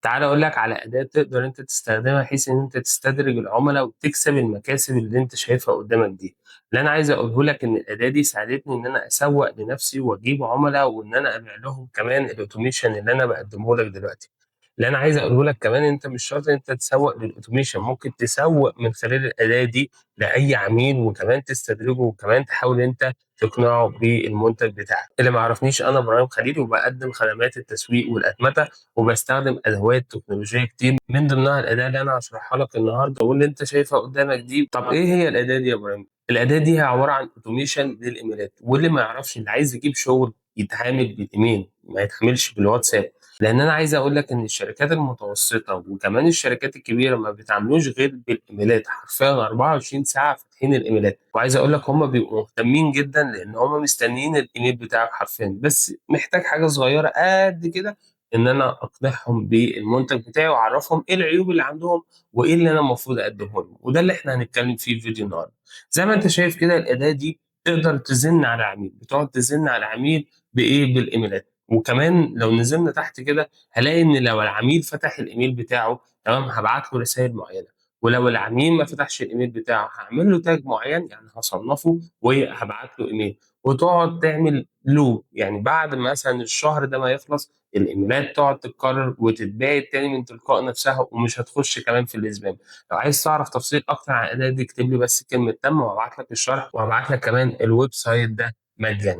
تعالَ أقول لك على أداة تقدر أنت تستخدمها بحيث إن أنت تستدرج العملا وتكسب المكاسب اللي أنت شايفها قدامك دي. اللي أنا عايز أقوله لك إن الأداة دي ساعدتني إن أنا أسوّق لنفسي وأجيب عملا وإن أنا أبيع لهم كمان الautomation اللي أنا باقدمه لك دلوقتي. اللي أنا عايز أقوله لك كمان إن أنت مش شرط إن أنت تسوّق للautomation، ممكن تسوّق من خلال الأداة دي لأي عميل وكمان تستدرجه وكمان تحاول إن أنت تقنعه بالمنتج بتاعك. اللي ما يعرفنيش، أنا إبراهيم خليل وباقدم خدمات التسويق والأتمتة، وباستخدم أدوات تكنولوجية كتير من ضمنها الأداة اللي أنا هاشرحها لك النهارده واللي أنت شايفها قدامك دي. طب إيه هي الأداة دي يا إبراهيم؟ الأداة دي هي عبارة عن أوتوميشن للإيميلات، واللي ما يعرفش، اللي عايز يجيب شغل يتعامل بالإيميل ما يتعاملش بالواتساب. لأن أنا عايز أقول لك إن الشركات المتوسطة وكمان الشركات الكبيرة ما بيتعاملوش غير بالإيميلات، حرفيًا 24 ساعة فاتحين الإيميلات، وعايز أقول لك هم بيبقوا مهتمين جدًا لأن هم مستنيين الإيميل بتاعك حرفيًا، بس محتاج حاجة صغيرة قد كده إن أنا أقنعهم بالمنتج بتاعي وأعرّفهم إيه العيوب اللي عندهم وإيه اللي أنا المفروض أقدّمه لهم، وده اللي إحنا هنتكلّم فيه في فيديو النهارده. زي ما أنت شايف كده الأداة دي تقدر تزِن على عميل، بتقعد تزِن على عميل بإيه، بالإيميلات. وكمان لو نزلنا تحت كده هالاقي إن لو العميل فتح الإيميل بتاعه تمام، هابعت له رسايل معيّنة، ولو العميل ما فتحش الإيميل بتاعه هاعمل له tag معيّن، يعني هاصنّفه وهابعت له إيميل، وتقعد تعمل loop، يعني بعد مثلًا الشهر ده ما يخلص الإيميلات تقعد تتكرر وتتبعت تاني من تلقاء نفسها ومش هتخش كمان في الspam. لو عايز تعرف تفاصيل أكتر عن الأداة دي اكتب لي بس كلمة تم وهابعت لك الشرح وهابعت لك كمان الweb site ده مجانًا.